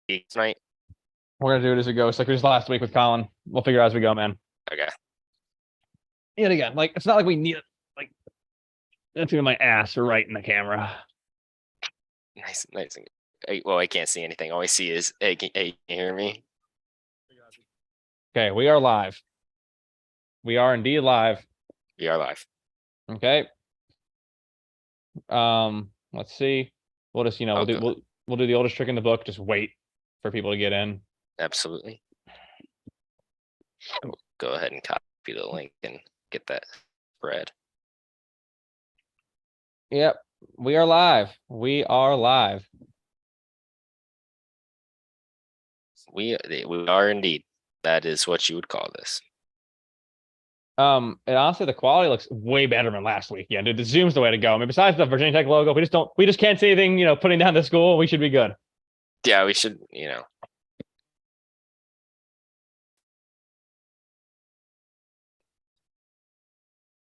tonight? We're gonna do it as it goes. Like we just last week with Colin. We'll figure out as we go, man. Okay. Yet again, like it's not like we need it. Like that's even my ass for right in the camera. Nice. Well, I can't see anything. All I see is, hey, can you hear me? Okay, we are live. We are indeed live. We are live. Okay. Let's see. We'll just, we'll do the oldest trick in the book. Just wait for people to get in. Absolutely. We'll go ahead and copy the link and get that spread. Yep. We are live. We are live. We are indeed. That is what you would call this. And honestly, the quality looks way better than last week. Yeah, dude, the Zoom's the way to go. I mean, besides the Virginia Tech logo, we just can't see anything, putting down the school. We should be good. Yeah, we should,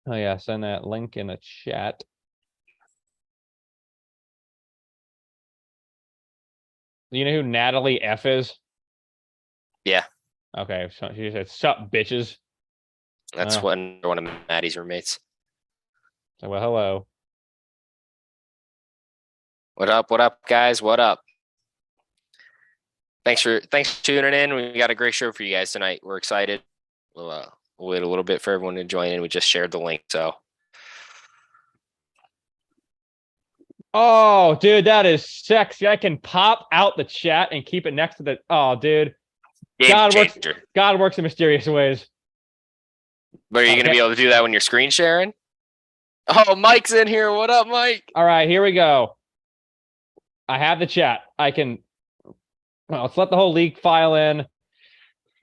Oh yeah, send that link in the chat. You know who Natalie F is? Yeah. Okay, so she said, "Sup, bitches." That's one of Maddie's roommates. So, well, hello. What up, guys? What up? Thanks for tuning in. We got a great show for you guys tonight. We're excited. We'll wait a little bit for everyone to join in. We just shared the link, so. Oh, dude, that is sexy. I can pop out the chat and keep it next to the. Oh, dude. God works in mysterious ways. But are you going to be able to do that when you're screen sharing? Oh, Mike's in here. What up, Mike? All right, here we go. I have the chat. I can. Well, let's let the whole leak file in.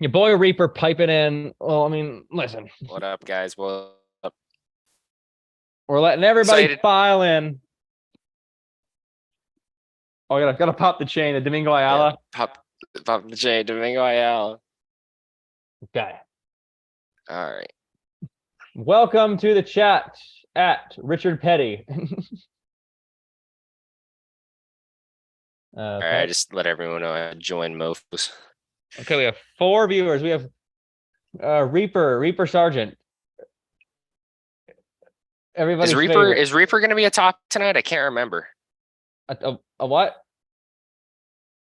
Your boy Reaper piping in. Well, I mean, listen. What up, guys? What up? We're letting everybody file in. Oh, I gotta pop the chain. The Domingo Ayala. Yeah, pop the chain. Domingo Ayala. Okay. All right. Welcome to the chat at Richard Petty. All right, just let everyone know I join Mofos. Okay, we have 4 viewers. We have Reaper Sergeant. Everybody's is Reaper going to be a top tonight? I can't remember. A what?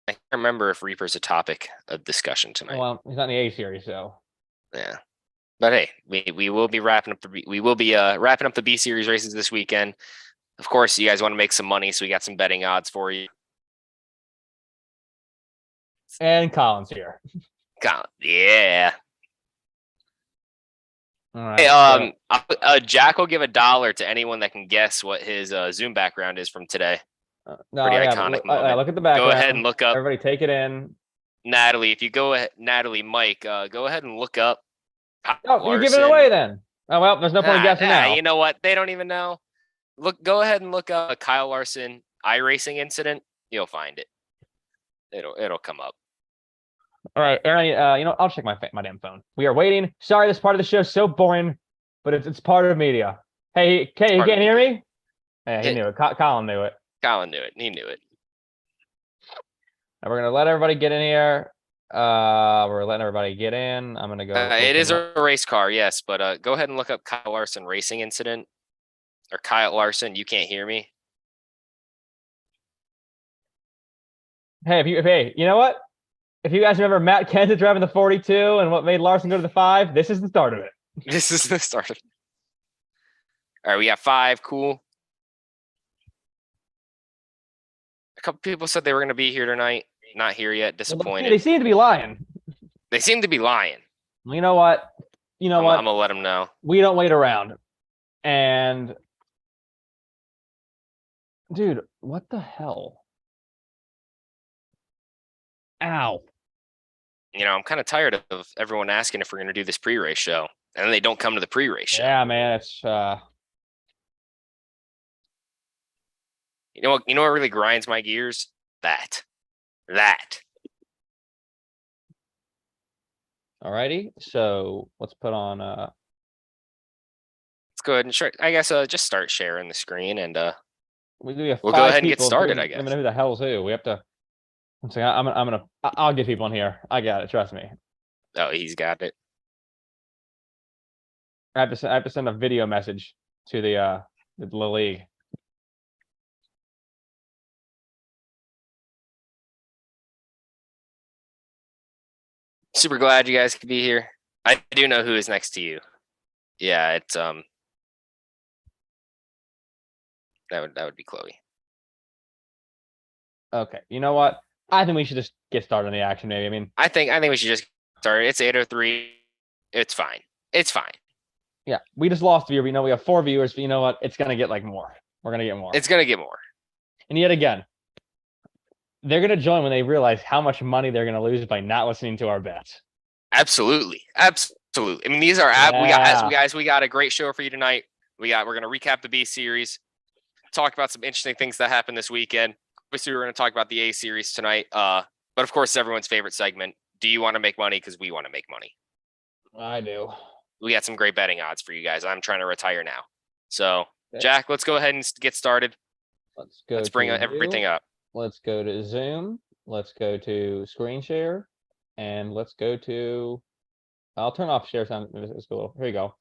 I can't remember if Reaper's a topic of discussion tonight. Well, he's not in the A series, so. Yeah, but hey, we will be wrapping up wrapping up the B series races this weekend. Of course, you guys want to make some money, so we got some betting odds for you. And Colin's here. Colin, yeah. All right. Hey, Jack will give $1 to anyone that can guess what his Zoom background is from today. Pretty iconic moment. Look at the background. Go ahead and look up. Everybody take it in. Natalie, if you go ahead, Mike, go ahead and look up. Oh, you're giving it away then. Oh, well, there's no point in guessing now. You know what? They don't even know. Go ahead and look up a Kyle Larson iRacing incident. You'll find it. It'll come up. All right, Aaron, I'll check my damn phone. We are waiting. Sorry, this part of the show is so boring, but it's part of media. Hey, you can't hear me? Yeah, he knew it. Colin knew it. Colin knew it. He knew it. And we're gonna let everybody get in here. We're letting everybody get in. I'm gonna go. It is a race car, yes, but go ahead and look up Kyle Larson racing incident or Kyle Larson. You can't hear me. Hey, you know what? If you guys remember Matt Kenseth driving the 42 and what made Larson go to the 5, this is the start of it. This is the start of it. All right, we got 5. Cool. A couple people said they were going to be here tonight. Not here yet. Disappointed. They seem to be lying. They seem to be lying. You know what? I'm going to let them know. We don't wait around. And, dude, what the hell? Ow. I'm kind of tired of everyone asking if we're going to do this pre-race show, and then they don't come to the pre-race show. Yeah, man, it's You know what really grinds my gears? That. Alrighty, so let's put on let's go ahead and share. I guess just start sharing the screen and we'll go ahead and get started, I guess. I mean, who the hell's who? We have to So I'll get people in here. I got it. Trust me. Oh, he's got it. I have to send a video message to the league. Super glad you guys could be here. I do know who is next to you. Yeah, it's that would be Chloe. Okay, you know what? I think we should just get started on the action. Maybe. I mean, I think we should just start. It's 8:03. It's fine. It's fine. Yeah, we just lost a viewer. We know we have 4 viewers, but you know what? It's gonna get like more. We're gonna get more. It's gonna get more. And yet again, they're gonna join when they realize how much money they're gonna lose by not listening to our bets. Absolutely. Absolutely. I mean, these are we got a great show for you tonight. We're gonna recap the B series, talk about some interesting things that happened this weekend. Obviously, we're gonna talk about the A series tonight. But of course, everyone's favorite segment. Do you want to make money? Because we want to make money. I do. We got some great betting odds for you guys. I'm trying to retire now. So, okay. Jack, let's go ahead and get started. Let's bring everything up. Let's go to Zoom. Let's go to screen share. And let's go to, I'll turn off share time. It's cool. Here you go.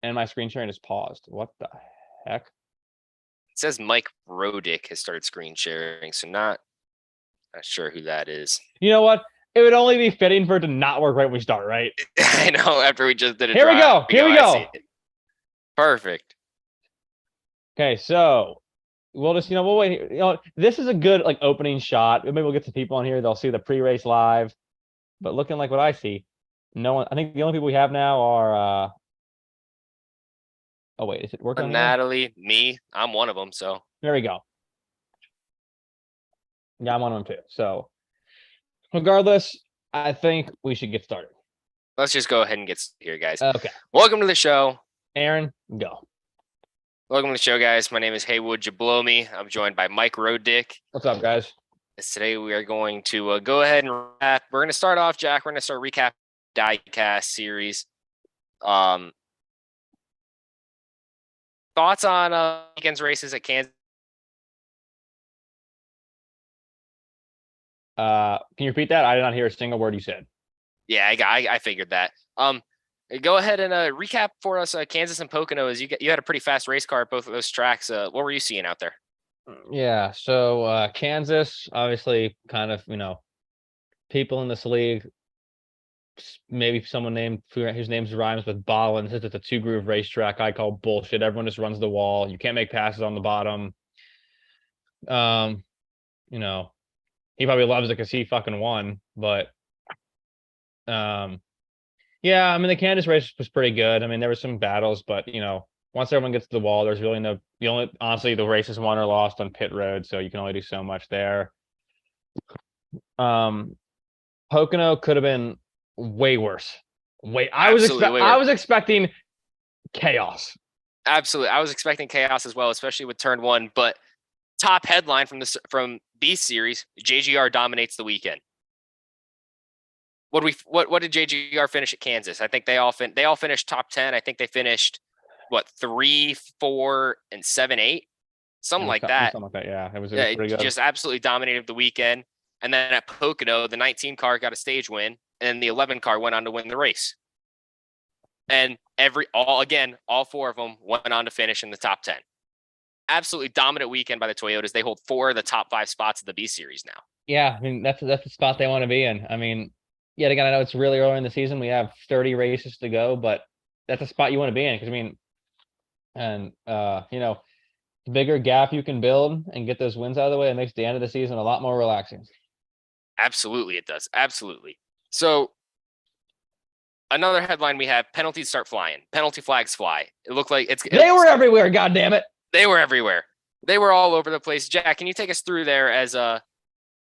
And my screen sharing is paused. What the heck? It says Mike Rodick has started screen sharing, so not sure who that is. You know what? It would only be fitting for it to not work right when we start, right? I know, after we just did it. Here we go. Here we go. Perfect. Okay, so we'll just, we'll wait. This is a good like opening shot. Maybe we'll get some people on here. They'll see the pre-race live. But looking like what I see, no one. I think the only people we have now are. Oh wait, is it working? Natalie, me. I'm one of them. So there we go. Yeah, I'm one of them too. So regardless, I think we should get started. Let's just go ahead and get here, guys. Okay. Welcome to the show. Aaron, go. Welcome to the show, guys. My name is Haywood Jablomi. I'm joined by Mike Rodick. What's up, guys? Today we are going to go ahead and wrap. We're going to start off, Jack. We're going to start recap diecast series. Thoughts on weekend's races at Kansas? Can you repeat that? I did not hear a single word you said. Yeah, I figured that. Go ahead and recap for us Kansas and Pocono. As you had a pretty fast race car at both of those tracks. What were you seeing out there? Yeah, so Kansas, obviously, kind of people in this league. Maybe someone named whose names rhymes with Ballin says it's a 2-groove racetrack. I call bullshit. Everyone just runs the wall. You can't make passes on the bottom. He probably loves it because he fucking won. But yeah, I mean the Kansas race was pretty good. I mean there were some battles, but once everyone gets to the wall, there's really honestly the race is won or lost on pit road, so you can only do so much there. Pocono could have been way worse. I was expecting chaos. Absolutely. I was expecting chaos as well, especially with turn 1, but top headline from B series, JGR dominates the weekend. What did JGR finish at Kansas? I think they all finished top 10. I think they finished 3, 4, and 7, 8. Something like that. Something like that, yeah. It was pretty good. Just absolutely dominated the weekend. And then at Pocono, the 19 car got a stage win, and the 11 car went on to win the race. And all 4 of them went on to finish in the top 10. Absolutely dominant weekend by the Toyotas. They hold 4 of the top 5 spots of the B series now. Yeah, I mean that's the spot they want to be in. I mean, yet again, I know it's really early in the season. We have 30 races to go, but that's a spot you want to be in because the bigger gap you can build and get those wins out of the way, it makes the end of the season a lot more relaxing. Absolutely, it does. Absolutely. So another headline we have: penalties start flying. Penalty flags fly. It looked like they were everywhere. God damn it! They were everywhere. They were all over the place. Jack, can you take us through there as the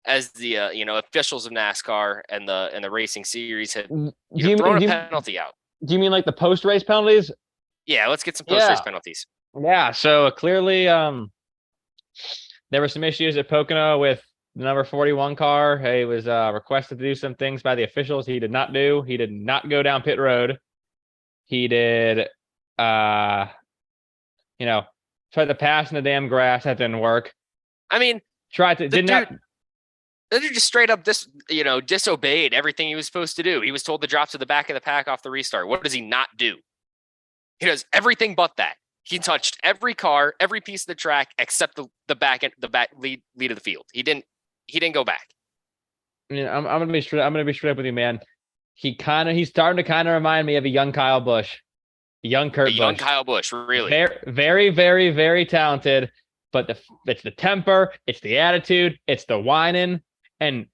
officials of NASCAR and the racing series had thrown a penalty out? Do you mean like the post race penalties? Yeah, let's get some post race penalties. Yeah, so clearly there were some issues at Pocono with the number 41 car. He was requested to do some things by the officials he did not do. He did not go down pit road. He did tried to pass in the damn grass. That didn't work. I mean, Tried to, didn't have. The dude just straight up disobeyed everything he was supposed to do. He was told to drop to the back of the pack off the restart. What does he not do? He does everything but that. He touched every car, every piece of the track except the back lead of the field. He didn't go back. I mean, I'm gonna be straight up with you, man. He's starting to kind of remind me of a young Kyle Busch, young Kurt Busch. Young Kyle Busch, really. Very, very, very, very talented. But it's the temper, it's the attitude, it's the whining, and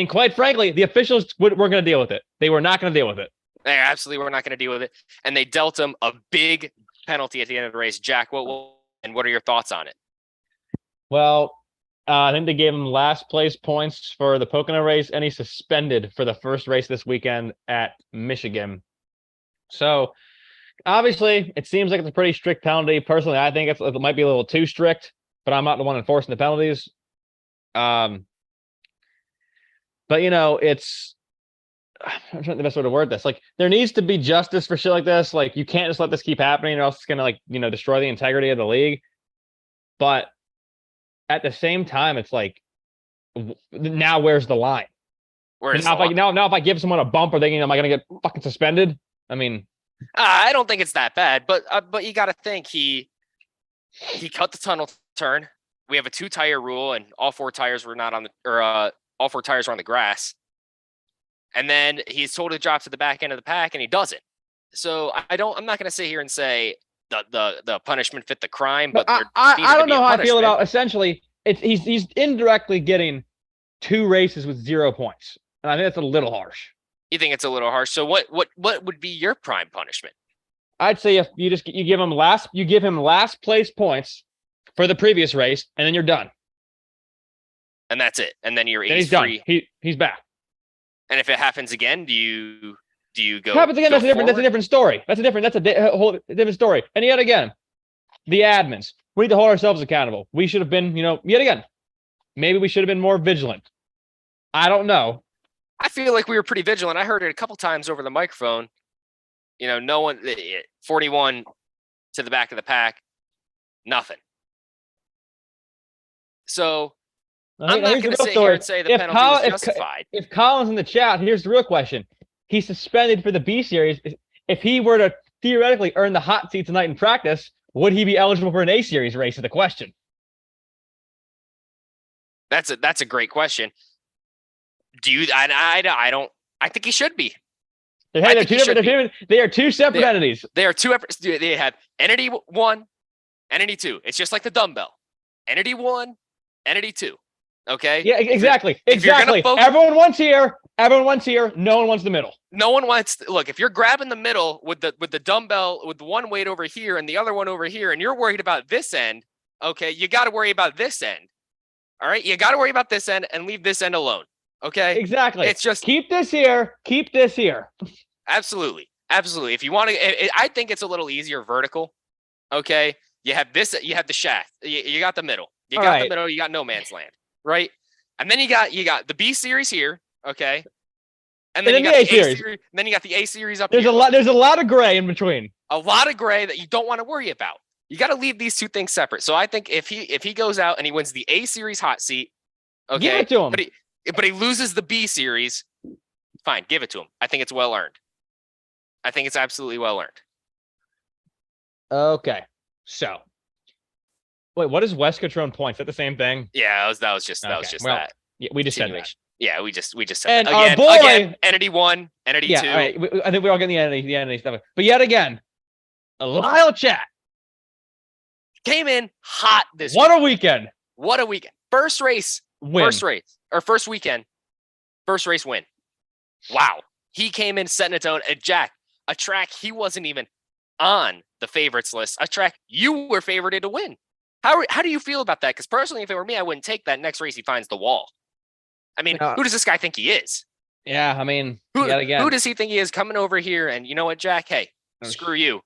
quite frankly, the officials were going to deal with it. They were not going to deal with it. They absolutely were not going to deal with it, and they dealt him a big penalty at the end of the race. Jack, what are your thoughts on it? Well, I think they gave him last place points for the Pocono race, and he's suspended for the first race this weekend at Michigan. So, obviously, it seems like it's a pretty strict penalty. Personally, I think it might be a little too strict, but I'm not the one enforcing the penalties. But it's, I'm trying to think the best way to word this. Like, there needs to be justice for shit like this. Like, you can't just let this keep happening, or else it's gonna destroy the integrity of the league. But at the same time, it's like, now where's the line? If I give someone a bump, are they am I gonna get fucking suspended? I mean, I don't think it's that bad, but you got to think he cut the tunnel turn. We have a 2-tire rule, and all 4 tires were not on all 4 tires were on the grass. And then he's told to drop to the back end of the pack, and he doesn't. So I'm not going to sit here and say the punishment fit the crime, but I don't know how I feel about, essentially, he's indirectly getting 2 races with 0 points, and I think that's a little harsh. You think it's a little harsh? So what would be your prime punishment? I'd say if you give him last place points for the previous race, and then you're done. And that's it. And then he's free. Done. He's back. And if it happens again, do you go? If it happens again, that's a different story. That's a whole different story. And yet again, the admins, we need to hold ourselves accountable. We should have been, yet again, maybe we should have been more vigilant. I don't know. I feel like we were pretty vigilant. I heard it a couple times over the microphone. No one, 41 to the back of the pack, nothing. So I'm not going to sit here and say the penalty was justified. If Colin's in the chat, here's the real question. He's suspended for the B series. If he were to theoretically earn the hot seat tonight in practice, would he be eligible for an A series race? Is the question. That's a great question. Do you? I don't. I think he should be. They are 2 separate entities. They are 2. They have entity 1, entity 2. It's just like the dumbbell. Entity 1, entity 2. Okay. Yeah, exactly. Exactly. Everyone wants here. No one wants the middle. No one wants. Look, if you're grabbing the middle with the dumbbell with one weight over here and the other one over here, and you're worried about this end, okay, you got to worry about this end. All right, you got to worry about this end and leave this end alone. Okay. Exactly. It's just keep this here. Keep this here. Absolutely. If you want to, I think it's a little easier vertical. Okay. You have this. You have the shaft. You got the middle. You got the middle. You got no man's land. Right. And then you got the B series here. Okay. And then you got the A series. And then you got the A series up here. There's a lot of gray in between. A lot of gray that you don't want to worry about. You got to leave these 2 things separate. So I think if he goes out and he wins the A series hot seat, okay, give it to him. But he loses the B series, fine, give it to him. I think it's well earned. I think it's absolutely well earned. Okay, so wait, what is West Catrone points? Is that the same thing? Yeah, that was just that. Yeah, we just said that. Yeah, we just said and that. Again, entity 1, entity 2. All right. I think we're all getting the entity stuff. But yet again, Lyle Chat came in hot this What a weekend. First race. Win. First weekend. First race win. Wow. He came in setting a tone. And Jack, a track he wasn't even on the favorites list. A track you were favorited to win. How do you feel about that? Because personally, if it were me, I wouldn't take that. Next race he finds the wall. I mean, who does this guy think he is? Yeah, I mean, who does he think he is coming over here? And you know what, Jack? Hey, screw you.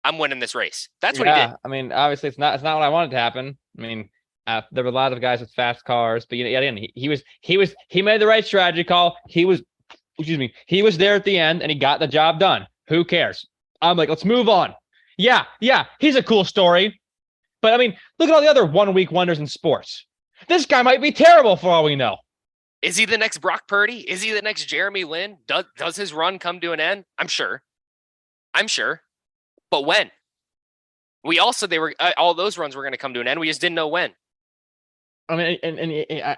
I'm winning this race. That's what he did. I mean, obviously, it's not what I wanted to happen. I mean, there were a lot of guys with fast cars, but again, he made the right strategy call. He was there at the end, and he got the job done. Who cares? I'm like, let's move on. Yeah, he's a cool story. But I mean, look at all the other 1 week wonders in sports. This guy might be terrible for all we know. Is he the next Brock Purdy? Is he the next Jeremy Lin? Does his run come to an end? I'm sure. But when? We all said they were all those runs were going to come to an end. We just didn't know when. I mean, and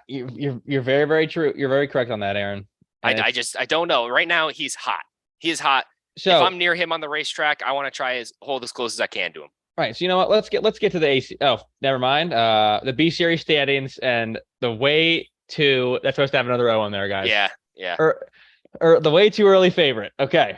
you're very, very true. You're very correct on that, Aaron. I don't know. Right now, he's hot. He is hot. So if I'm near him on the racetrack, I want to try hold as close as I can to him. Right. So you know what? Let's get to the AC. Oh, never mind. The B series standings and the way to. That's supposed to have another O on there, guys. Yeah. Or the way too early favorite. Okay.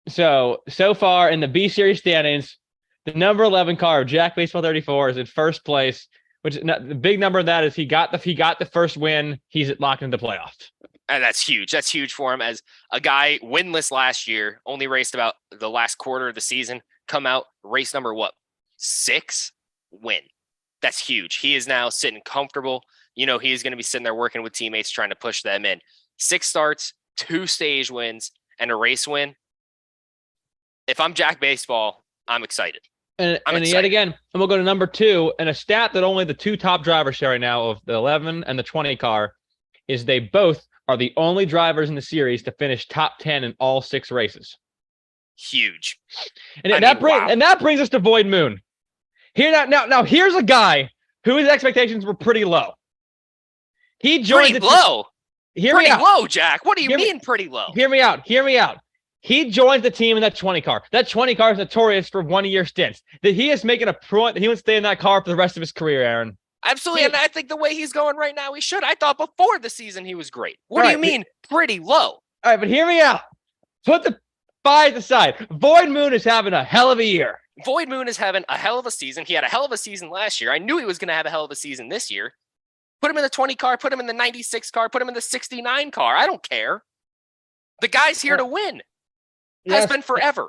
So far in the B series standings, the number 11 car of Jack Baseball 34 is in first place. Which the big number of that is he got the first win. He's locked into the playoffs. And that's huge. That's huge for him as a guy winless last year, only raced about the last quarter of the season, come out, race number 6, win. That's huge. He is now sitting comfortable. He's going to be sitting there working with teammates, trying to push them in. 6 starts, 2 stage wins, and a race win. If I'm Jack Baseball, I'm excited. And yet again, and we'll go to number 2, and a stat that only the 2 top drivers share right now of the 11 and the 20 car is they both are the only drivers in the series to finish top 10 in all 6 races. Huge. And that brings us to Void Moon. Here now here's a guy whose expectations were pretty low. He joined pretty low. Pretty low, Jack. What do you mean pretty low? Hear me out. He joins the team in that 20 car. That 20 car is notorious for 1-year stints. That he is making a point that he would stay in that car for the rest of his career, Aaron. Absolutely, and I think the way he's going right now, he should. I thought before the season he was great. What do you mean pretty low? All right, but hear me out. Put the bias aside. Void Moon is having a hell of a year. Void Moon is having a hell of a season. He had a hell of a season last year. I knew he was going to have a hell of a season this year. Put him in the 20 car, put him in the 96 car, put him in the 69 car. I don't care. The guy's here to win. Has been forever.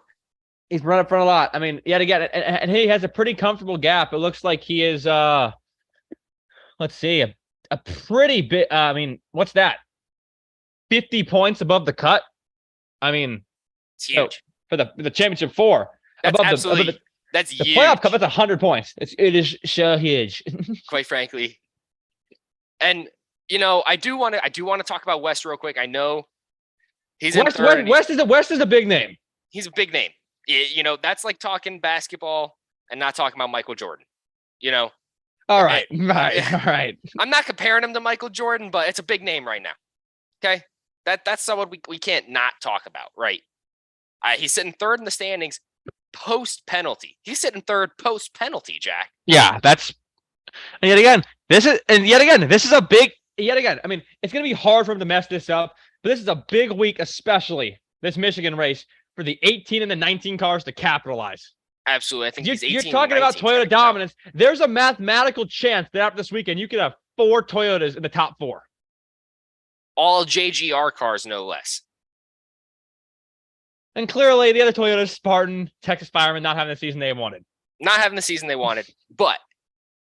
He's run up front a lot. I mean, yet again, and he has a pretty comfortable gap. It looks like he is, let's see, a pretty bit. I mean, what's that? 50 points above the cut. I mean, it's huge for the championship 4. That's above absolutely. That's the huge. Playoff cup. That's 100 points. It is so huge. Quite frankly, and I do want to talk about West real quick. I know. West is a big name. He's a big name. That's like talking basketball and not talking about Michael Jordan. All right. I'm not comparing him to Michael Jordan, but it's a big name right now. Okay, that's someone we can't not talk about, right? He's sitting 3rd in the standings post penalty. He's sitting 3rd post penalty, Jack. Yeah, and yet again, this is a big. Yet again, I mean, it's going to be hard for him to mess this up. But this is a big week, especially this Michigan race, for the 18 and the 19 cars to capitalize. Absolutely. I think you're talking about Toyota dominance. There's a mathematical chance that after this weekend, you could have 4 Toyotas in the top 4. All JGR cars, no less. And clearly, the other Toyotas, Spartan, Texas Fireman, not having the season they wanted. But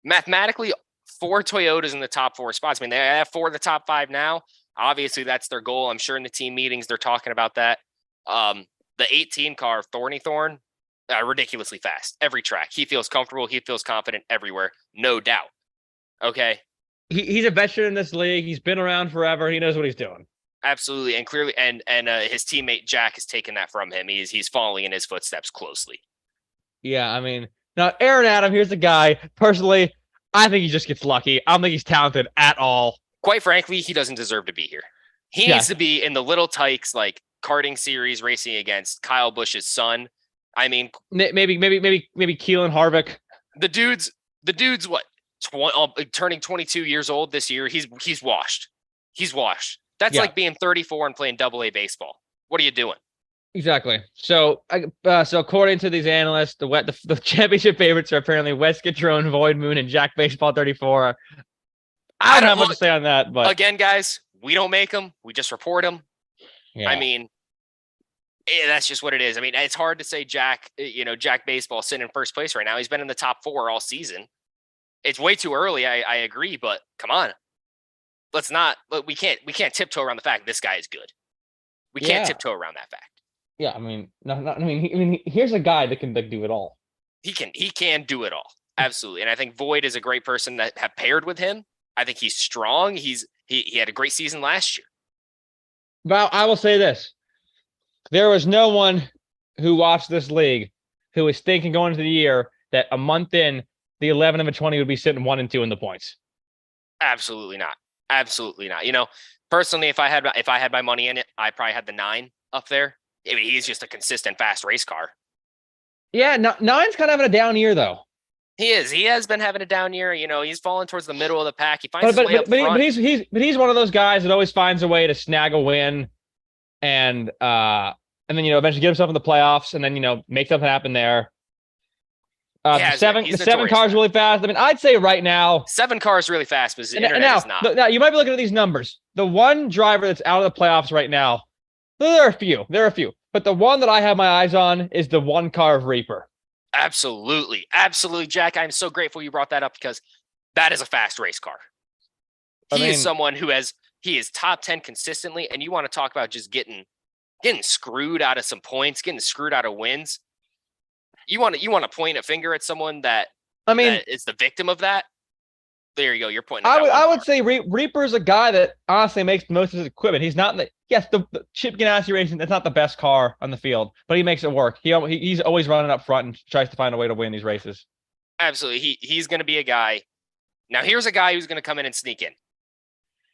mathematically, 4 Toyotas in the top 4 spots. I mean, they have 4 of the top 5 now. Obviously, that's their goal. I'm sure in the team meetings, they're talking about that. The 18 car, Thorny Thorn, ridiculously fast. Every track. He feels comfortable. He feels confident everywhere. No doubt. Okay. He's a veteran in this league. He's been around forever. He knows what he's doing. Absolutely. And clearly, and his teammate Jack has taken that from him. He's following in his footsteps closely. Yeah, I mean, now Aaron Adam, here's the guy. Personally, I think he just gets lucky. I don't think he's talented at all. Quite frankly, he doesn't deserve to be here. He needs to be in the Little Tykes, like karting series, racing against Kyle Busch's son. I mean, maybe Keelan Harvick. The dude's what? Turning 22 years old this year. He's washed. He's washed. That's like being 34 and playing AA baseball. What are you doing? Exactly. So according to these analysts, the championship favorites are apparently West Gatrone, Void Moon, and Jack Baseball 34. I don't have much to say on that, but again, guys, we don't make them. We just report them. Yeah. I mean, that's just what it is. I mean, it's hard to say Jack Baseball sitting in first place right now. He's been in the top 4 all season. It's way too early. I agree, but come on. We can't tiptoe around the fact this guy is good. We can't tiptoe around that fact. Yeah, I mean, here's a guy that can do it all. He can do it all. Absolutely. And I think Void is a great person that have paired with him. I think he's strong. He had a great season last year. But I will say this. There was no one who watched this league who was thinking going into the year that a month in, the 11 of the 20 would be sitting 1 and 2 in the points. Absolutely not. Absolutely not. Personally, if I had my money in it, I probably had the 9 up there. I mean, he's just a consistent fast race car. Yeah, Nine's kind of having a down year though. He is. He has been having a down year. He's fallen towards the middle of the pack. He finds his way up front. But he's one of those guys that always finds a way to snag a win, and then eventually get himself in the playoffs, and then make something happen there. The seven cars really fast. I mean, I'd say right now 7 cars really fast, but his internet is not. Now you might be looking at these numbers. The one driver that's out of the playoffs right now, there are a few, but the one that I have my eyes on is the 1 car of Reaper. Absolutely, Jack. I'm so grateful you brought that up because that is a fast race car. He is someone he is top 10 consistently, and you want to talk about just getting screwed out of some points, getting screwed out of wins. You want to point a finger at someone that is the victim of that. There you go. You're pointing. I would say Reaper's a guy that honestly makes most of his equipment. He's not the Chip Ganassi Racing. That's not the best car on the field, but he makes it work. He's always running up front and tries to find a way to win these races. Absolutely, he's going to be a guy. Now here's a guy who's going to come in and sneak in.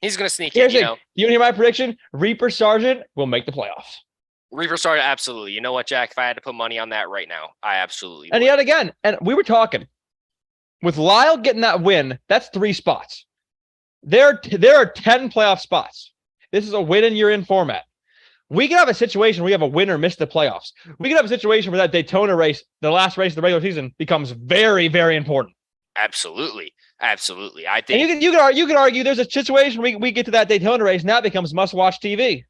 He's going to sneak in. You want to hear my prediction? Reaper Sargent will make the playoffs. Reaper Sargent, absolutely. You know what, Jack? If I had to put money on that right now, I absolutely would. And yet again, and we were talking. With Lyle getting that win, that's 3 spots. There are 10 playoff spots. This is a win-and-you're-in format. We could have a situation where we have a winner miss the playoffs. We could have a situation where that Daytona race, the last race of the regular season, becomes very, very important. Absolutely. I think and you could argue there's a situation where we get to that Daytona race, now it becomes must-watch TV.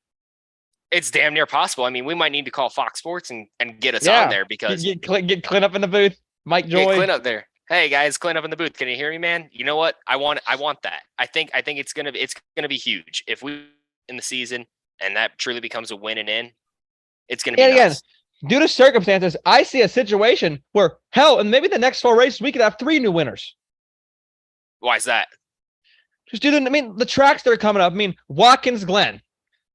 It's damn near possible. I mean, we might need to call Fox Sports and get us on there because get Clint up in the booth. Mike Joy. Get Clint up there. Hey guys, Clint up in the booth. Can you hear me, man? You know what? I want that. I think it's gonna be huge if we in the season and that truly becomes a win and in. It's gonna be nuts. Again, due to circumstances, I see a situation where and maybe the next 4 races we could have 3 new winners. Why is that? Just the tracks that are coming up. Watkins Glen,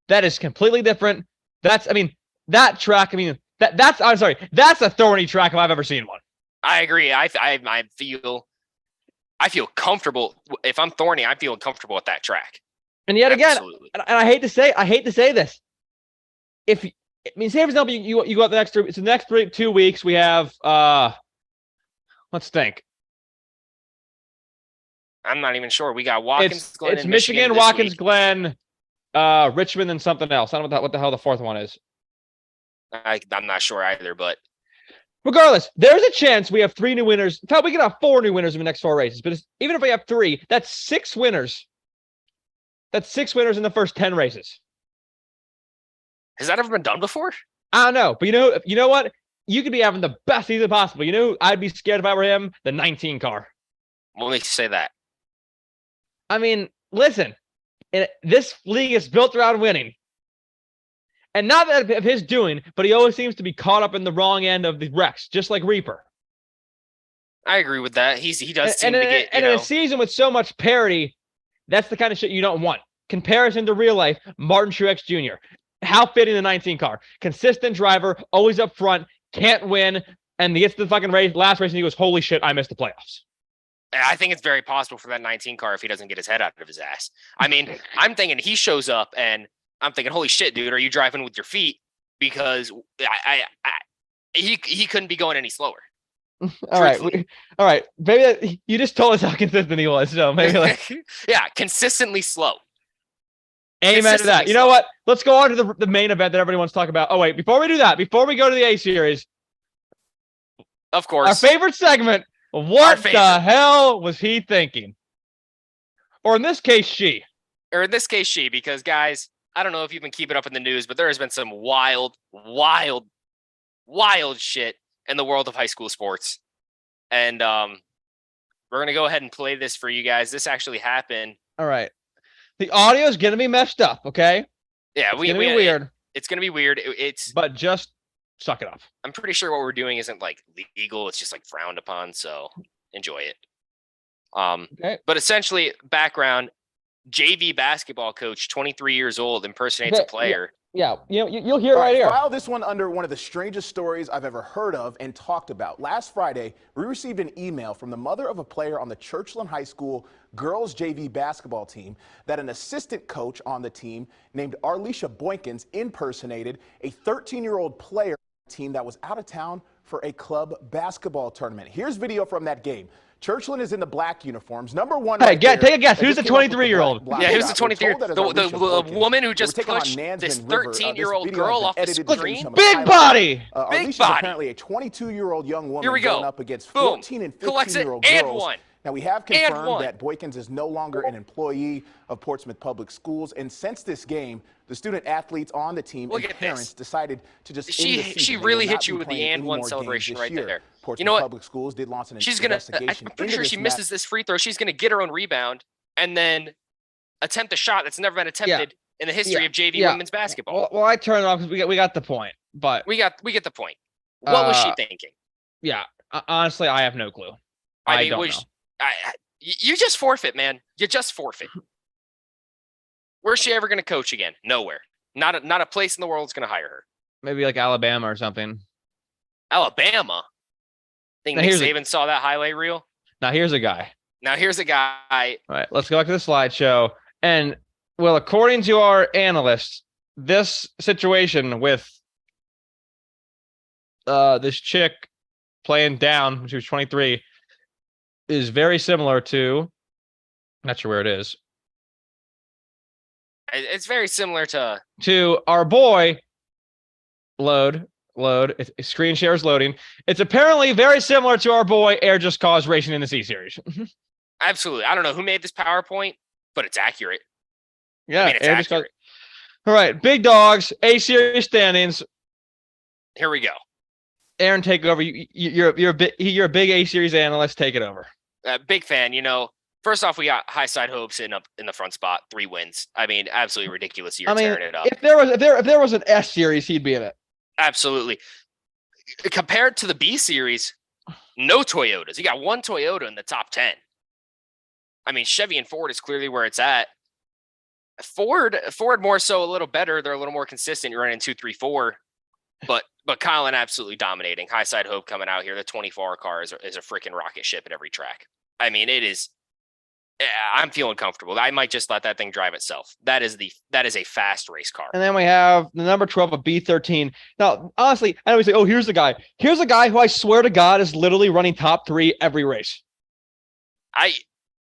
that is completely different. That's that track. That's a thorny track if I've ever seen one. I agree. I feel comfortable. If I'm Thorny, I feel comfortable with that track. And yet again, and I hate to say this. Say for example, you go out the next 2 weeks. We have let's think. I'm not even sure. We got Watkins Glen. It's Michigan, Watkins Glen, Richmond, and something else. I don't know what the hell the 4th one is. I'm not sure either, but. Regardless, there's a chance we have 3 new winners. In fact, we could have 4 new winners in the next 4 races. But even if we have 3, that's 6 winners. That's 6 winners in the first 10 races. Has that ever been done before? I don't know. But you know what? You could be having the best season possible. You know who I'd be scared if I were him? The 19 car. What makes you say that? Listen. This league is built around winning. And not that of his doing, but he always seems to be caught up in the wrong end of the wrecks, just like Reaper. I agree with that. He does seem to get. And in a season with so much parity, that's the kind of shit you don't want. Comparison to real life, Martin Truex Jr. How fitting the 19 car. Consistent driver, always up front, can't win, and he gets to the fucking last race, and he goes, holy shit, I missed the playoffs. I think it's very possible for that 19 car if he doesn't get his head out of his ass. I'm thinking he shows up and I'm thinking, holy shit, dude, are you driving with your feet? Because he couldn't be going any slower. All right. Maybe you just told us how consistent he was. So maybe yeah, consistently slow. Amen to that. You know what? Let's go on to the main event that everybody wants to talk about. Oh, wait, before we do that, before we go to the A series, of course, our favorite segment. What the hell was he thinking? Or in this case, she. Because guys, I don't know if you've been keeping up in the news, but there has been some wild shit in the world of high school sports. And we're going to go ahead and play this for you guys. This actually happened. All right. The audio is going to be messed up, okay? Yeah, it's going to be weird. It's going to be weird. But just suck it up. I'm pretty sure what we're doing isn't like legal. It's just like frowned upon. So enjoy it. Okay. But essentially, background: JV basketball coach, 23 years old, impersonates a Okay, player. Yeah, you'll hear All right right, here. file this one under one of the strangest stories I've ever heard of and talked about. Last Friday, we received an email from the mother of a player on the Churchland High School girls JV basketball team that an assistant coach on the team named Arlisha Boykins impersonated a 13-year-old player on the team that was out of town for a club basketball tournament. Here's video from that game. Churchland is in the black uniforms. Number one. Hey, Right take there, a guess. that Who's just the came up with 23-year-old? black Yeah, who's the shot. We're 23? told that is The Arlisha Boykins. woman who They were just taking on pushed this Nansman River. 13-year-old This video girl has off been the edited to give you screen. some Big highlights. body. Big Arlisha's body. apparently a 22-year-old young woman Here we go. going up against Boom. 14 and Collects it 15-year-old and girls. one. Now, we have And confirmed one. that Boykins is no longer an employee of Portsmouth Public Schools, and since this game, the student athletes on the team Look and at parents this. decided to just end She the season. she They will really not hit you be with the playing and any one more celebration games right this year. there. Portsmouth You know what? Public Schools did launch an She's gonna. investigation I'm pretty into sure this she matter. misses this free throw. She's gonna get her own rebound and then attempt a shot that's never been attempted in the history of JV women's basketball. Well, I turned it off because we got the point. But We get the point. What was she thinking? yeah, honestly, I have no clue. I I mean, don't know. You just forfeit, man. You just forfeit. Where's she ever going to coach again? Nowhere. Not a place in the world is going to hire her. Maybe like Alabama or something. Alabama. Think Now, Nick here's a- Saban saw that highlight reel? Now here's a guy. Now here's a guy. All right, let's go back to the slideshow. And well, according to our analysts, this situation with this chick playing down when she was 23 is very similar to, not sure where it is, It's very similar to our boy load. Screen share is loading. It's apparently very similar to our boy Air Just Cause Racing in the C Series. absolutely. I don't know who made this PowerPoint, but it's accurate. Yeah, I mean, it's Air Just Cause. accurate. All right, big dogs, A Series standings. Here we go. Aaron, take over. You're a big A Series analyst. Take it over. Big fan. You know, first off, we got high side hopes in the front spot. 3 wins. I mean, absolutely ridiculous. You're tearing it up. If there was an S Series, he'd be in it. Absolutely. Compared to the B Series, no Toyotas. You got one Toyota in the top 10. I mean, Chevy and Ford is clearly where it's at. Ford more so a little better. They're a little more consistent. You're running 2, 3, 4. But Colin absolutely dominating. High side hope coming out here. The 24 car is a freaking rocket ship at every track. I mean, it is. I'm feeling comfortable. I might just let that thing drive itself. That is a fast race car. And then we have the number 12 of B13. Now, honestly, I always say, oh, here's the guy. Here's a guy who I swear to God is literally running top 3 every race.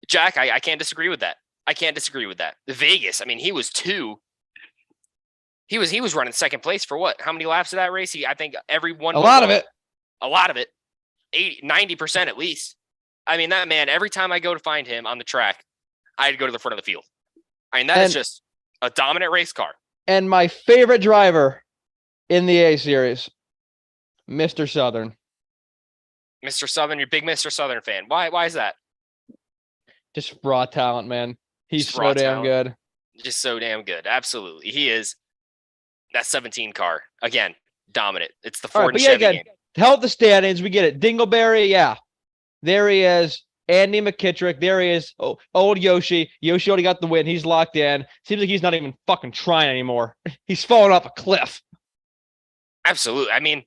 Jack, I can't disagree with that. I can't disagree with that. Vegas, I mean, he was 2. He was running second place for what? How many laps of that race? I think every one. A lot of it. 80, 90% at least. I mean, that man, every time I go to find him on the track, I'd go to the front of the field. I mean, that is just a dominant race car. And my favorite driver in the A Series, Mr. Southern. Mr. Southern, you're a big Mr. Southern fan. Why is that? Just raw talent, man. He's Just so raw damn talent. good. Just so damn good. Absolutely. He is. That 17 car, again, dominant. It's the Ford and Chevy game. To help the standings, we get it. Dingleberry, yeah. There he is. Andy McKittrick. There he is. Oh, old Yoshi. Yoshi already got the win. He's locked in. Seems like he's not even fucking trying anymore. He's falling off a cliff. Absolutely. I mean,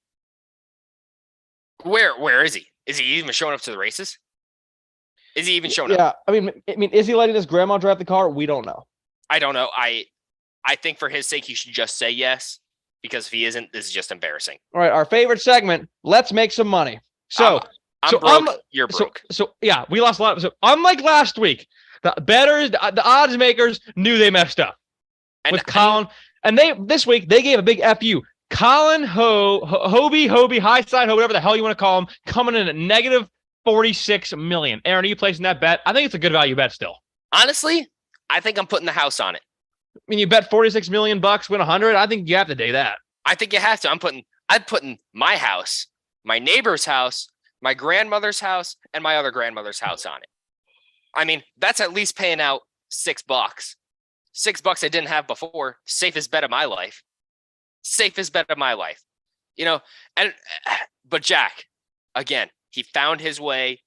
where is he? Is he even showing up to the races? Is he even showing up? Yeah. I mean, is he letting his grandma drive the car? We don't know. I don't know. I think for his sake, he should just say yes, because if he isn't, this is just embarrassing. All right. Our favorite segment. Let's make some money. So I'm broke. You're broke. So yeah, we lost a lot. So unlike last week, the odds makers knew they messed up with Colin, and this week they gave a big FU. Colin Hobie, high side Ho, whatever the hell you want to call him, coming in at negative 46 million. Aaron, are you placing that bet? I think it's a good value bet still. Honestly, I think I'm putting the house on it. I mean, you bet 46 million bucks, win 100. I think you have to do that. I think you have to. I'm putting my house, my neighbor's house, my grandmother's house, and my other grandmother's house on it. I mean, that's at least paying out $6. $6 I didn't have before. Safest bet of my life. Safest bet of my life. You know, but Jack, again, he found his way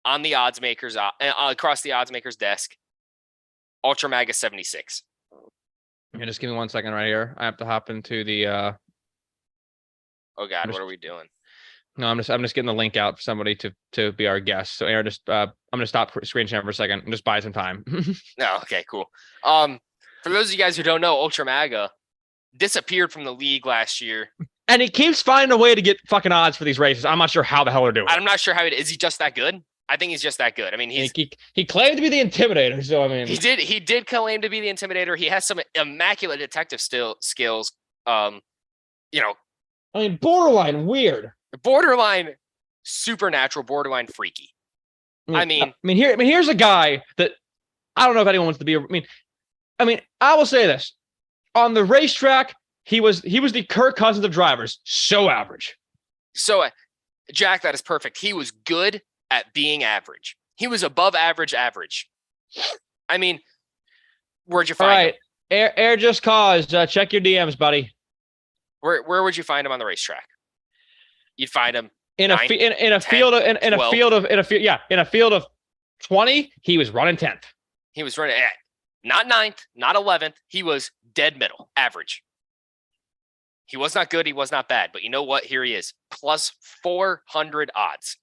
on the odds makers across the odds makers desk. Ultra Maga 76. Yeah, just give me 1 second right here. I have to hop into the. Oh God, what are we doing? No, I'm just getting the link out for somebody to be our guest. So Aaron, I'm gonna stop screen sharing for a second and just buy some time. No, okay, cool. For those of you guys who don't know, Ultra Maga disappeared from the league last year. And he keeps finding a way to get fucking odds for these races. I'm not sure how the hell they're doing. I'm not sure how is he just that good? I think he's just that good. I mean, he claimed to be the intimidator, so I mean, he did claim to be the intimidator. He has some immaculate detective skills. I mean, borderline weird, borderline supernatural, borderline freaky. Here's a guy that I don't know if anyone wants to be. I mean, I will say this: on the racetrack, he was the Kirk Cousins of drivers. So average. So, Jack, that is perfect. He was good at being average. He was above average. I mean, where'd you find him? Air just caused. Check your DMs, buddy. Where would you find him on the racetrack? You'd find him in a field of 20. He was running 10th. He was running not 9th, not 11th. He was dead middle, average. He was not good. He was not bad. But you know what? Here he is, plus 400 odds.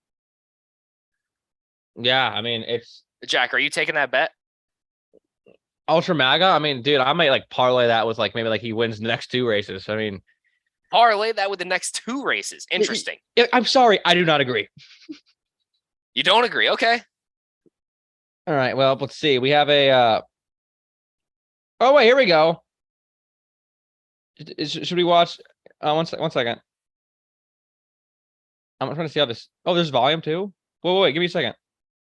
Yeah, I mean, it's Jack. Are you taking that bet? Ultra Maga? I mean, dude, I might parlay that with maybe he wins the next 2 races. I mean, parlay that with the next 2 races. Interesting. I'm sorry, I do not agree. You don't agree? Okay. All right. Well, let's see. We have a. Oh wait, here we go. Should we watch? One second. I'm trying to see how this. Oh, there's volume too. Wait, give me a second.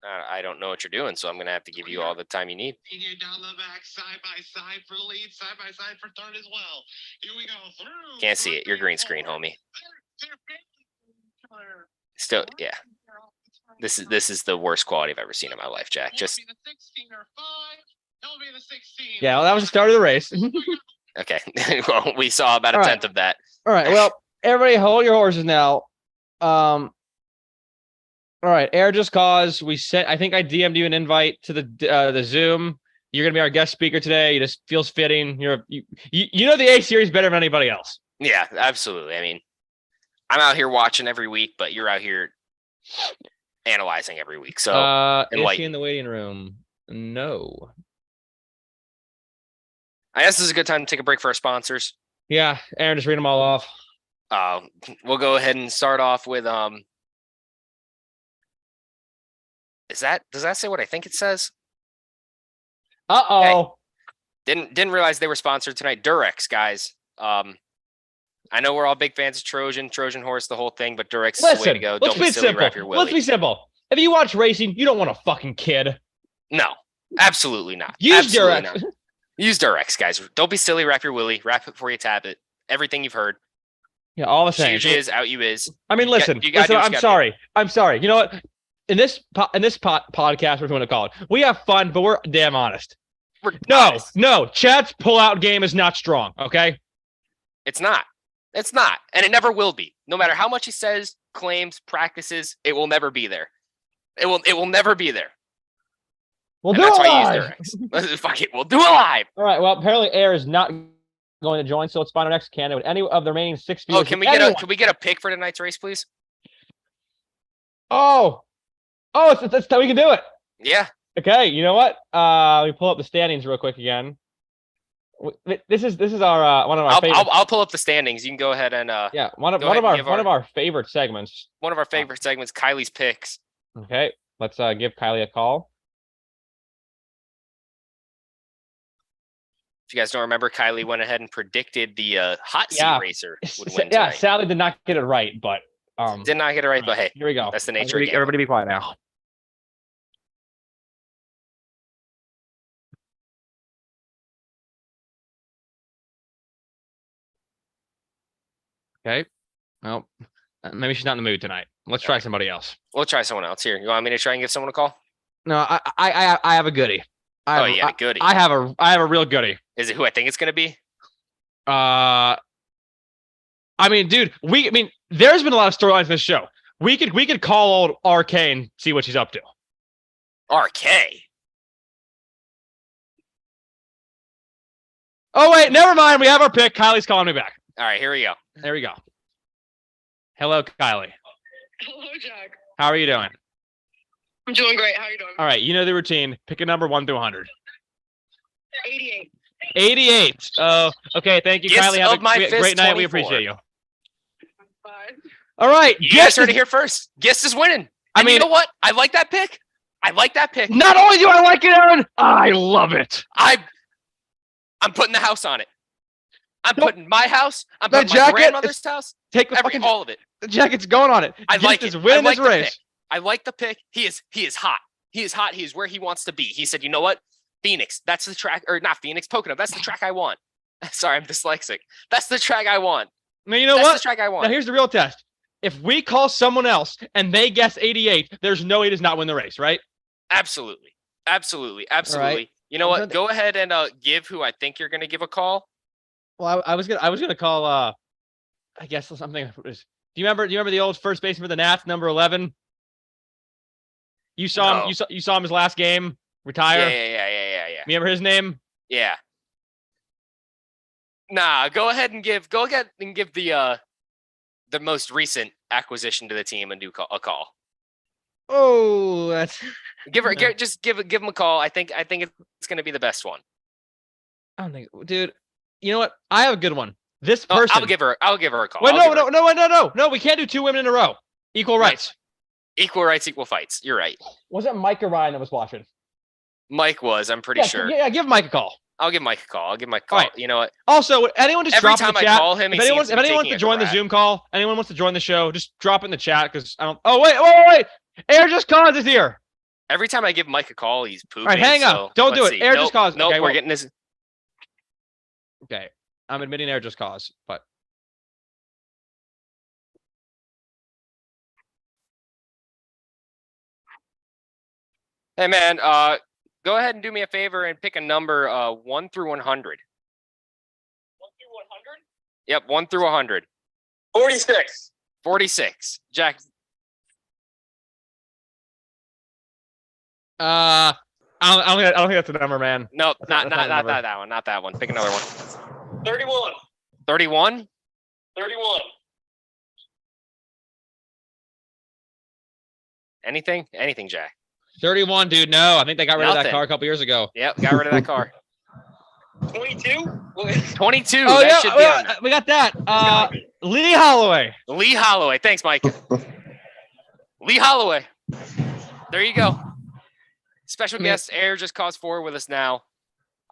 I don't know what you're doing, so I'm going to have to give you all the time you need. Down the back, side by side for lead, side by side for third as well. Here we go. Through. Can't see it. Your green screen, homie. Still, yeah. This is the worst quality I've ever seen in my life, Jack. Just. Yeah, well, that was the start of the race. Okay. Well, we saw about a tenth of that. All right. Well, everybody hold your horses now. All right, Air just caused. I think I DM'd you an invite to the Zoom. You're gonna be our guest speaker today. It just feels fitting. You know the A series better than anybody else. Yeah, absolutely. I mean, I'm out here watching every week, but you're out here analyzing every week. So is he in the waiting room? No. I guess this is a good time to take a break for our sponsors. Yeah, Aaron, just read them all off. We'll go ahead and start off with does that say what I think it says? Uh-oh. Hey, didn't realize they were sponsored tonight. Durex, guys. I know we're all big fans of Trojan horse, the whole thing, but Durex is the way to go. Don't be silly, wrap your willy. Let's be simple. If you watch racing, you don't want a fucking kid. No, absolutely not. Use Durex. Use Durex, guys. Don't be silly, wrap your willy. Wrap it before you tap it. Everything you've heard. Yeah, all the same. Huge is, out you is. I mean, listen, I'm sorry. You know what? In this podcast, what you want to call it, we have fun, but we're damn honest. No, Chad's pull-out game is not strong, okay? It's not. And it never will be. No matter how much he says, claims, practices, it will never be there. It will never be there. We'll do it live. Fuck it, we'll do it live. All right, well, apparently Air is not going to join, so let's find our next candidate with any of the remaining 6 viewers. Oh, can we get a pick for tonight's race, please? It's we can do it. Yeah. Okay, you know what? Let me pull up the standings real quick again. This is our one of our favorites. I'll pull up the standings. You can go ahead and one of our favorite segments. One of our favorite segments, Kylie's picks. Okay, let's give Kylie a call. If you guys don't remember, Kylie went ahead and predicted the hot seat racer would win tonight. Yeah, Sally did not get it right, but did not get it right, but hey, here we go. That's the nature of it. Everybody be quiet now. Okay. Well, maybe she's not in the mood tonight. Let's try somebody else. We'll try someone else. Here, you want me to try and give someone a call? No, I have a goodie. A goodie. I have a real goodie. Is it who I think it's gonna be? I mean, dude, there's been a lot of storylines in this show. We could call old RK and see what she's up to. RK. Oh wait, never mind. We have our pick. Kylie's calling me back. All right, here we go. There we go. Hello, Kylie. Hello, Jack. How are you doing? I'm doing great. How are you doing? All right, you know the routine. Pick a number 1 through 100. 88. 88. Oh, okay. Thank you, Gifts Kylie. Have of my a fist, great night. We 24. appreciate you. Bye. All right. You guys heard it here first. Gist is winning. I And mean- you know what? I like that pick. I like that pick. Not only do I like it, Aaron, I love it. I'm putting the house on it. I'm Nope. putting my house. I'm The putting my jacket grandmother's house. Take the fucking All of it. the jacket's going on it. I like is it. winning I like this the race. pick. I like the pick. He is hot. He is hot. He is where he wants to be. He said, you know what? Phoenix. That's the track, or not Phoenix, Pocono. That's the track I want. Sorry, I'm dyslexic. That's the track I want. Now, you know That's what? the track I Now, want. here's the real test. If we call someone else and they guess 88, there's no way he does not win the race, right? Absolutely. Absolutely. Absolutely. All right. You know what? Go ahead and give who I think you're going to give a call. Well, I was gonna call. I guess something. Do you remember the old first baseman for the Nats, number 11? You saw him. No. You saw him his last game retire. Yeah. Remember his name? Yeah. Nah, go ahead and give the most recent acquisition to the team and do a call. Oh, that's. Just give him a call. I think it's going to be the best one. I don't think, dude. You know what? I have a good one. This person. I'll give her a call. Wait, no. We can't do 2 women in a row. Equal rights. Equal rights, equal fights. You're right. Was it Mike or Ryan that was watching? Mike was. I'm pretty sure. Yeah, give Mike a call. I'll give Mike a call. All right. You know what? Also, anyone just Every drop in time the I chat. call him, If anyone wants taking to a join the crap. Zoom call, anyone wants to join the show, just drop it in the chat because I don't. Oh wait! Air Just Cause is here. Every time I give Mike a call, he's pooping. All right, hang on. Don't do it. Air Just Cause. Nope, Okay, we're well- getting this. Okay, I'm admitting Air Just Cause, but Hey man, go ahead and do me a favor and pick a number 1 through 100. 1 through 100? Yep, 1 through 100. 46. 46. Jack. I don't think that's a number, man. Nope, That's not not a number. that one. Not that one. Pick another one. 31. 31. 31. Anything, Jack. 31, dude. No, I think they got rid of that Nothing. car a couple years ago. Yep, got rid of that car. 22. 22. Oh that yeah, should be on there. we got that. Lee Holloway. Lee Holloway. Thanks, Mike. Lee Holloway. There you go. Special guest Air Just Cause 4 with us now.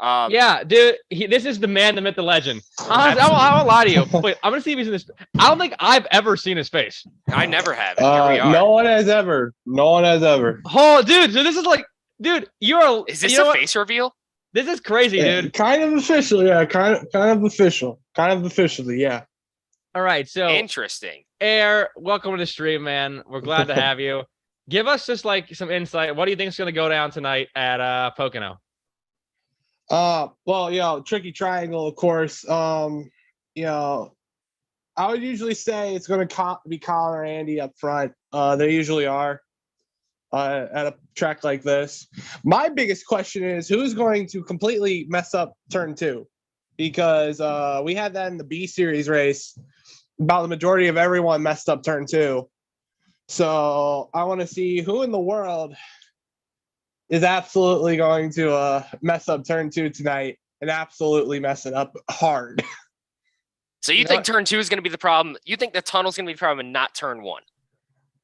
Yeah, dude. This is the man, the myth, the legend. Honestly, I won't lie to you. Wait, I'm gonna see if he's in this. I don't think I've ever seen his face. I never have. Here we are. No one has ever. Oh, dude. So this is like, dude. You're. Is this you know a what? face reveal? This is crazy, dude. Kind of official, yeah. Kind of official. Kind of officially, yeah. All right, so Interesting. Air, welcome to the stream, man. We're glad to have you. Give us just like some insight. What do you think is going to go down tonight at Pocono? Well, tricky triangle, of course. I would usually say it's going to be Colin or Andy up front. They usually are at a track like this. My biggest question is who's going to completely mess up turn 2? Because we had that in the B series race. About the majority of everyone messed up turn 2. So I want to see who in the world is absolutely going to mess up turn 2 tonight and absolutely mess it up hard. So you think turn 2 is going to be the problem? You think the tunnel's going to be the problem and not turn 1?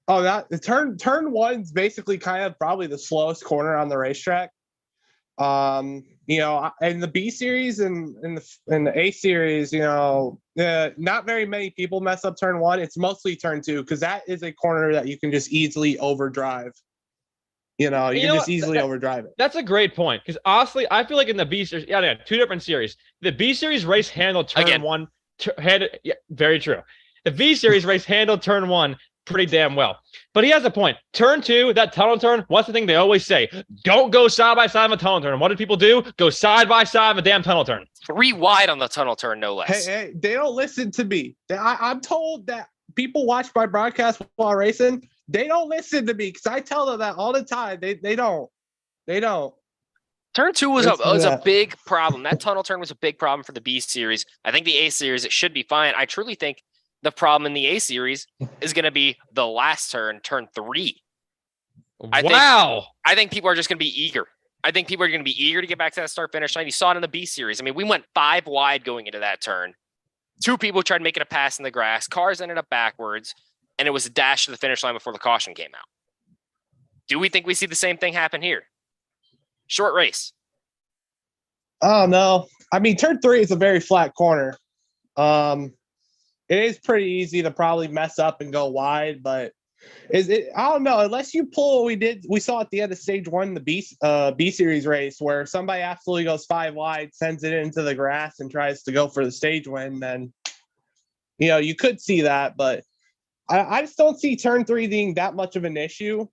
Oh, that the turn 1's basically kind of probably the slowest corner on the racetrack. In the B series and in the A series, not very many people mess up turn 1. It's mostly turn 2 because that is a corner that you can just easily overdrive. You can just easily overdrive it. That's a great point because honestly, I feel like in the B series, yeah, 2 different series. The B series race handled turn Again. 1. Very true. The V series race handled turn 1 pretty damn well. But he has a point. Turn 2, that tunnel turn, what's the thing they always say? Don't go side by side of a tunnel turn. And what did people do? Go side by side of a damn tunnel turn. 3 wide on the tunnel turn, no less. Hey, they don't listen to me. I'm told that people watch my broadcast while racing. They don't listen to me because I tell them that all the time. They don't. They don't. Turn 2 was Let's do a that. big problem. That tunnel turn was a big problem for the B series. I think the A series, it should be fine. I truly think the problem in the A series is going to be the last turn 3. Wow. I think people are just going to be eager. I think people are going to be eager to get back to that start finish line. You saw it in the B series. I mean, we went 5 wide going into that turn. 2 people tried making a pass in the grass. Cars ended up backwards, and it was a dash to the finish line before the caution came out. Do we think we see the same thing happen here? Short race. Oh no. I mean, turn 3 is a very flat corner. It is pretty easy to probably mess up and go wide, but I don't know, unless you pull what we saw at the end of stage 1, the B series race, where somebody absolutely goes 5 wide, sends it into the grass and tries to go for the stage win, then you could see that, but I just don't see turn 3 being that much of an issue.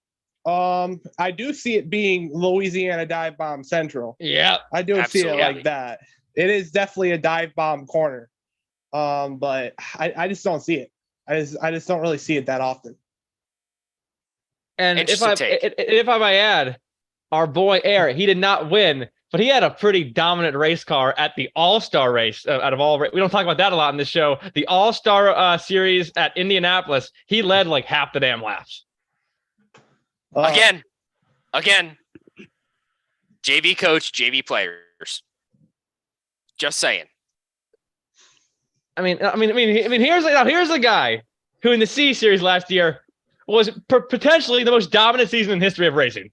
I do see it being Louisiana Dive Bomb Central. Yeah. I do see it Absolutely. like that. It is definitely a dive bomb corner. But I just don't see it. I just don't really see it that often. And Interesting take. if I may add, our boy Air, he did not win, but he had a pretty dominant race car at the All-Star race. Out of all, we don't talk about that a lot in this show. The All-Star series at Indianapolis, he led like half the damn laps. Again, JV coach, JV players. Just saying. I mean, here's a guy who in the C series last year was potentially the most dominant season in history of racing.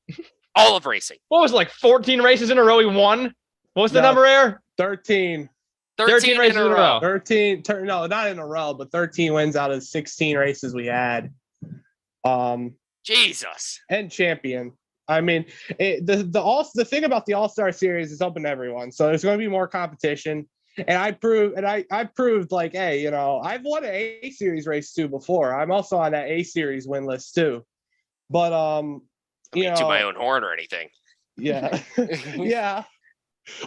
All of racing. What was it, like 14 races in a row he won? What's the number, Air? 13. 13 races in a row. 13. No, not in a row, but 13 wins out of 16 races we had. Jesus. And champion. I mean, the thing about the All-Star series is open to everyone, so there's going to be more competition. And I proved like, hey, I've won an A series race too before. I'm also on that A series win list too. But to my own horn or anything. Yeah, yeah.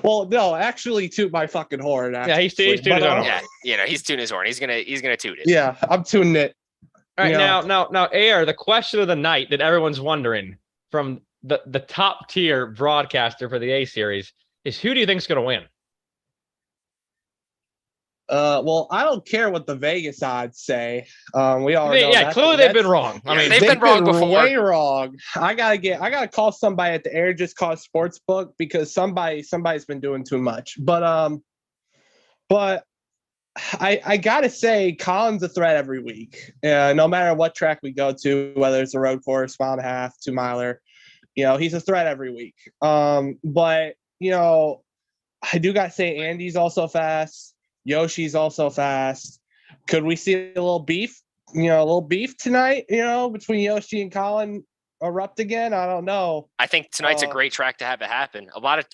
Well, no, actually, toot my fucking horn. Actually. Yeah, he's tooting his own horn. Yeah, he's tuning his horn. He's gonna toot it. Yeah, I'm tuning it. All right, now, Air, the question of the night that everyone's wondering from the top tier broadcaster for the A series is, who do you think is going to win? Well, I don't care what the Vegas odds say. We all know clearly they've been wrong. I mean, they've been wrong before. Way wrong. I gotta call somebody at the Air Just Cause Sportsbook because somebody's been doing too much. But I gotta say, Colin's a threat every week. No matter what track we go to, whether it's a road course, 1.5 2 miler, he's a threat every week. But I do gotta say, Andy's also fast. Yoshi's also fast. Could we see a little beef? A little beef tonight? Between Yoshi and Colin erupt again? I don't know. I think tonight's a great track to have it happen.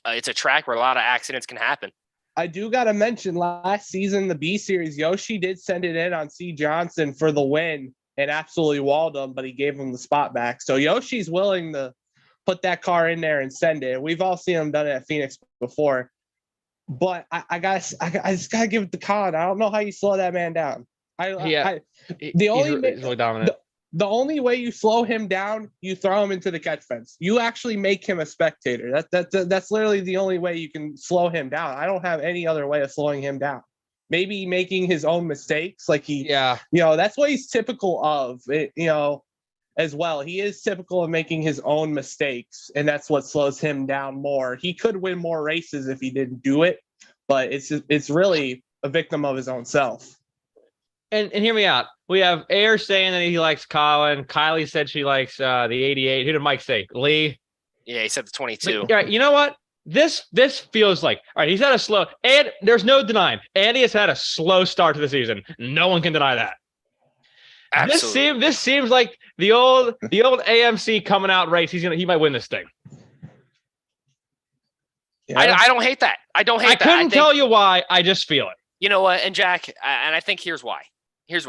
It's a track where a lot of accidents can happen. I do got to mention last season, the B series, Yoshi did send it in on C. Johnson for the win and absolutely walled him, but he gave him the spot back. So Yoshi's willing to put that car in there and send it. We've all seen him done it at Phoenix before. But I just gotta give it to Colin. I don't know how you slow that man down. He's really dominant. The only way you slow him down, you throw him into the catch fence. You actually make him a spectator. That's literally the only way you can slow him down. I don't have any other way of slowing him down. Maybe making his own mistakes, like that's what he's typical of. As well, he is typical of making his own mistakes, and that's what slows him down more. He could win more races if he didn't do it, but it's really a victim of his own self. And hear me out. We have Air saying that he likes Colin. Kylie said she likes the 88. Who did Mike say? Lee? Yeah, he said the 22. All right, you know what? This feels like, all right, he's had a slow, and there's no denying, Andy has had a slow start to the season. No one can deny that. Absolutely. This seems like the old AMC coming out race. He might win this thing. Yeah. I don't hate that. I couldn't tell you why. I just feel it. You know what? And Jack, and I think here's why. Here's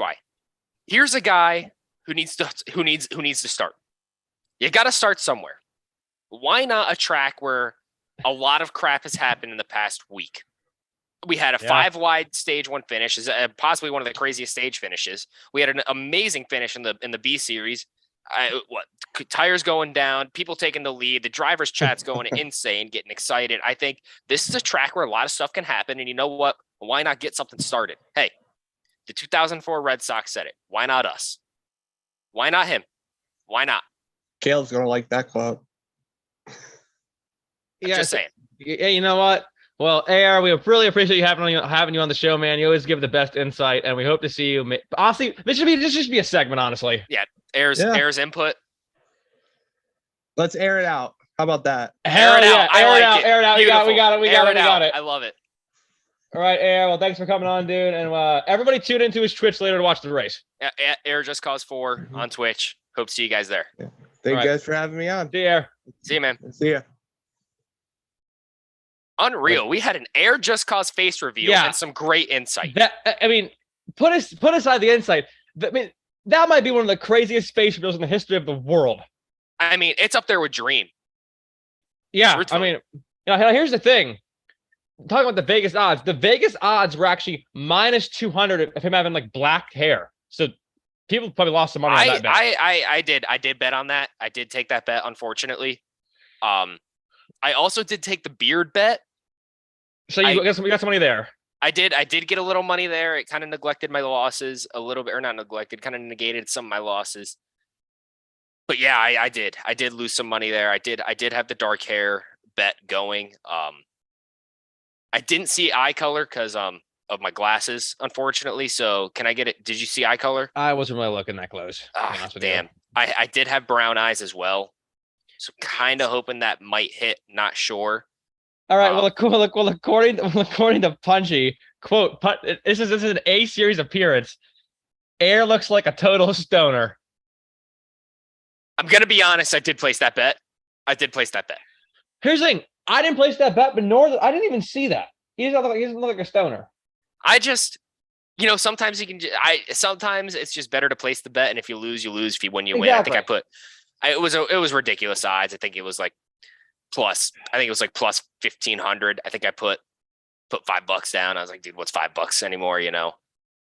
a guy who needs to start. You got to start somewhere. Why not a track where a lot of crap has happened in the past week? We had a 5 wide stage 1 finish, is possibly one of the craziest stage finishes. We had an amazing finish in the B series. Tires going down, people taking the lead, the driver's chat's going insane, getting excited. I think this is a track where a lot of stuff can happen. And you know what? Why not get something started? Hey, the 2004 Red Sox said it. Why not us? Why not him? Why not? Caleb's gonna like that quote. Yeah, Just saying. Yeah, you know what? Well, AR, we really appreciate you having you on the show, man. You always give the best insight, and we hope to see you. Honestly, this should just be a segment, honestly. Air's input. Let's air it out. How about that? Hell yeah, I like it. air it out. We got it. We got it. I love it. All right, Air. Well, thanks for coming on, dude. And everybody tune into his Twitch later to watch the race. Air Just Cause 4 on Twitch. Hope to see you guys there. Yeah. Thank you guys for having me on. See you, Air. See you, man. See ya. Unreal. We had an Air Just Cause face reveal and some great insight. Put aside the insight. That might be one of the craziest face reveals in the history of the world. I mean, it's up there with Dream. Yeah, Truthfully. Here's the thing. Talking about the Vegas odds were actually minus 200 of him having like black hair. So people probably lost some money on that bet. I did bet on that. I did take that bet, unfortunately. I also did take the beard bet. So we got some money there. I did get a little money there. It kind of neglected my losses a little bit, or not neglected, kind of negated some of my losses. But yeah, I did lose some money there. I did have the dark hair bet going. I didn't see eye color because of my glasses, unfortunately. So can I get it? Did you see eye color? I wasn't really looking that close. Oh, damn. I did have brown eyes as well. So kind of hoping that might hit. Not sure. All right. Well, according to Punchy, quote, this is an A series appearance. Air looks like a total stoner. I'm gonna be honest. I did place that bet. Here's the thing. I didn't place that bet, but I didn't even see that. He doesn't look like a stoner. I just, sometimes you can. Sometimes it's just better to place the bet, and if you lose, you lose. If you win, you win. I think it was ridiculous odds. I think it was like plus 1,500. I think I put $5 down. I was like, dude, what's $5 anymore?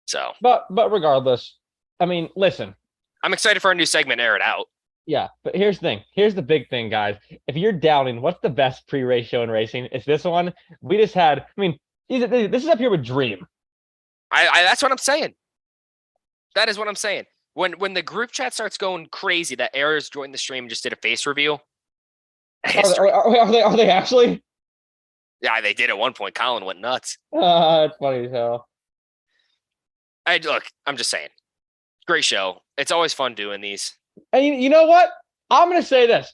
So. But regardless, I mean, listen. I'm excited for our new segment, Air It Out. Yeah, but here's the thing. Here's the big thing, guys. If you're doubting what's the best pre-race show in racing, it's this one. We just had. I mean, this is up here with Dream. That's what I'm saying. That is what I'm saying. When the group chat starts going crazy, that Air has joined the stream and just did a face reveal. Are they actually? Yeah, they did at one point. Colin went nuts. It's funny as hell. I'm just saying. Great show. It's always fun doing these. And you know what? I'm going to say this.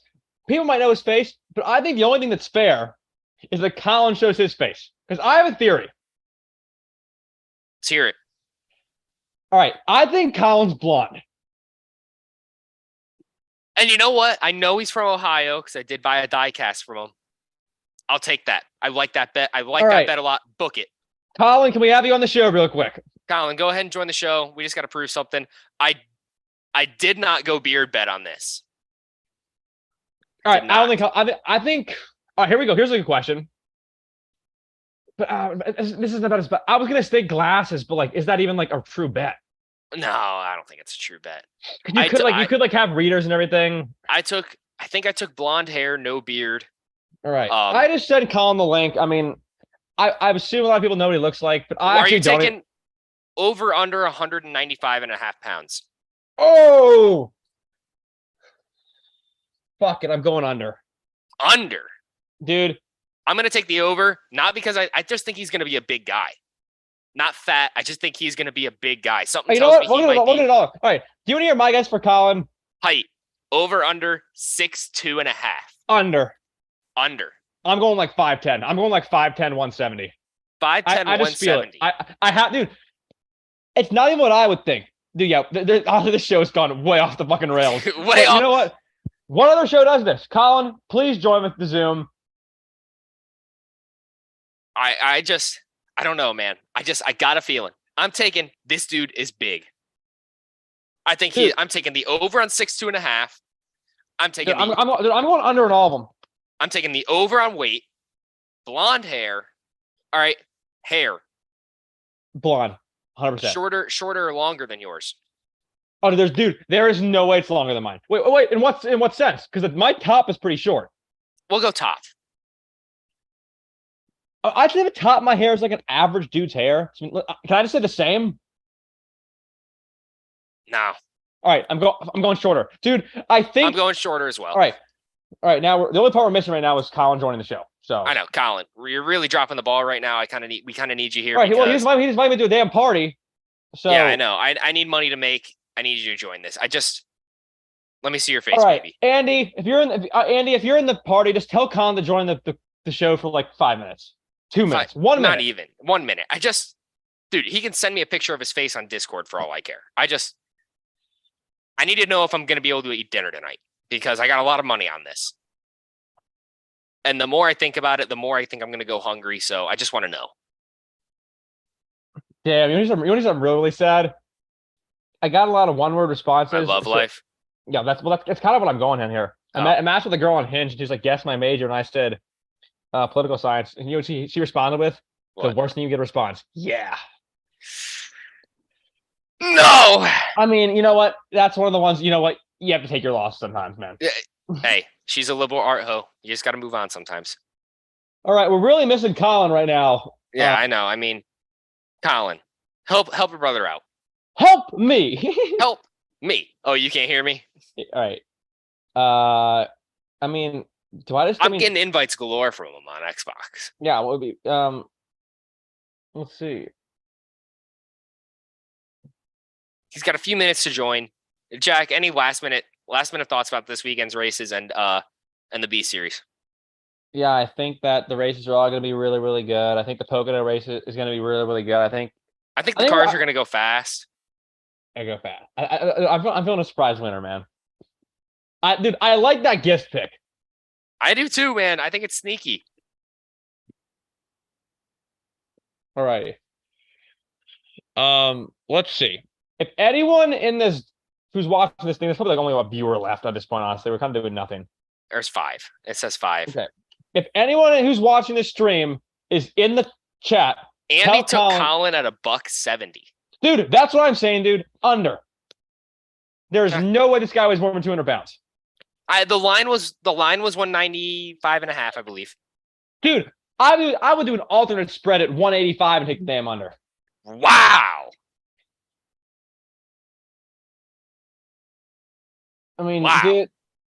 People might know his face, but I think the only thing that's fair is that Colin shows his face. Because I have a theory. Let's hear it. All right. I think Colin's blonde. And you know what? I know he's from Ohio because I did buy a die cast from him. I'll take that. I like that bet. I like that bet a lot. Book it. Colin, can we have you on the show real quick? Colin, go ahead and join the show. We just got to prove something. I did not go beard bet on this. All right. I think. All right, here we go. Here's a good question. But this isn't about his bet. I was going to say glasses, but is that even a true bet? No, I don't think it's a true bet. You could have readers and everything. I think I took blonde hair, no beard. All right. I just sent Colin the link. I mean, I assume a lot of people know what he looks like, but I actually don't. Are you taking over under 195.5 pounds? Oh, fuck it. I'm going under. Under? Dude. I'm going to take the over, not because I just think he's going to be a big guy. Not fat. I just think he's going to be a big guy. Something tells me he might be. All right. Do you want to hear my guess for Colin? Height. Over, under, 6'2.5". Under. I'm going 5'10". I'm going 5'10", 170. 5'10", 170. I have, dude. It's not even what I would think. Dude, yeah, this show's gone way off the fucking rails. Way off. You know what? One other show does this. Colin, please join with the Zoom. I don't know, man. I got a feeling. I'm taking this dude is big. I'm taking the over on 6'2.5". I'm taking. I'm going under on all of them. I'm taking the over on weight. Blonde hair. All right, hair. Blonde. 100%. Shorter or longer than yours? Oh, there is no way it's longer than mine. Wait. In what sense? Because my top is pretty short. We'll go top. I think the top of my hair is like an average dude's hair. Can I just say the same? No, All right, I'm going shorter, dude. I think I'm going shorter as well. All right. Now the only part we're missing right now is Colin joining the show. So I know, Colin, you're really dropping the ball right now. We kind of need you here. All right, well, because, he's invited me to a damn party. So yeah, I know. I need money to make. I need you to join this. Let me see your face, all right, baby. Andy. If you're in the party, just tell Colin to join the show for like 5 minutes, 2 minutes, 1 minute. Not even 1 minute. Dude, he can send me a picture of his face on Discord for all I care. I need to know if I'm going to be able to eat dinner tonight because I got a lot of money on this. And the more I think about it, the more I think I'm going to go hungry. So I just want to know. Damn, you want to do something really sad? I got a lot of one-word responses. I love life. Yeah, that's kind of what I'm going in here. Oh. I matched with a girl on Hinge, and she's like, "Guess my major," and I said, "Political science." And you know what she responded with? What? The worst thing you get a response. Yeah. No. I mean, you know what? That's one of the ones. You know what? You have to take your loss sometimes, man. Hey, she's a liberal art hoe. You just got to move on sometimes. All right, we're really missing Colin right now. Yeah, I know. I mean, Colin, help a brother out. Help me. Help me. Oh, you can't hear me? All right. I mean, do I just? I'm getting invites galore from him on Xbox. Yeah, what would be? Let's see. He's got a few minutes to join. Jack, any last minute thoughts about this weekend's races and the B series? Yeah, I think that the races are all going to be really, really good. I think the Pocono race is going to be really, really good. I think the cars are going to go fast. I go fast. I'm feeling a surprise winner, man. I like that gift pick. I do too, man. I think it's sneaky. All right. Let's see. If anyone in this who's watching this thing, there's probably like only a viewer left at this point. Honestly, we're kind of doing nothing. There's 5. It says 5. Okay. If anyone who's watching this stream is in the chat, Andy took Colin at $170. Dude, that's what I'm saying, dude. Under. There's no way this guy weighs more than 200 pounds. The line was 195 and a half, I believe. Dude, I would do an alternate spread at 185 and take the damn under. Wow. I mean, wow. Dude,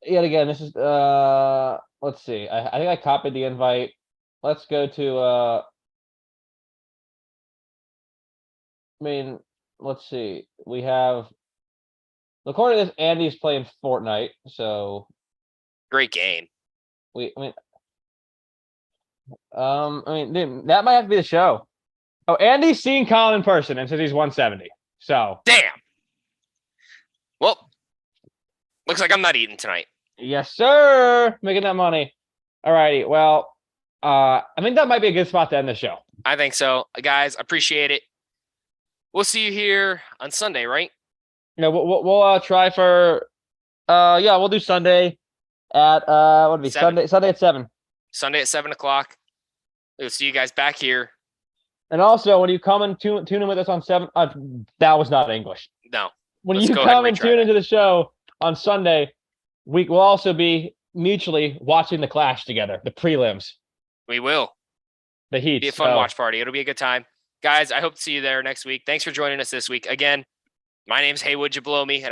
yet again, this is let's see. I think I copied the invite. Let's go to I mean, let's see. We have according to this, Andy's playing Fortnite, so great game. Dude, that might have to be the show. Oh, Andy's seen Colin in person and says he's 170. So damn. Well, looks like I'm not eating tonight. Yes, sir. Making that money. All righty. Well, I think that might be a good spot to end the show. I think so. Guys, appreciate it. We'll see you here on Sunday, right? Yeah, we'll try for we'll do Sunday at what would be 7. Sunday at 7. Sunday at 7:00. We'll see you guys back here. And also, when you come and tune in with us on 7, that was not English. No. When you come and tune into the show on Sunday, we will also be mutually watching the Clash together, the prelims. We will. The heat. It'll be a fun watch party. It'll be a good time. Guys, I hope to see you there next week. Thanks for joining us this week. Again, my name's Hey Would You Blow Me, and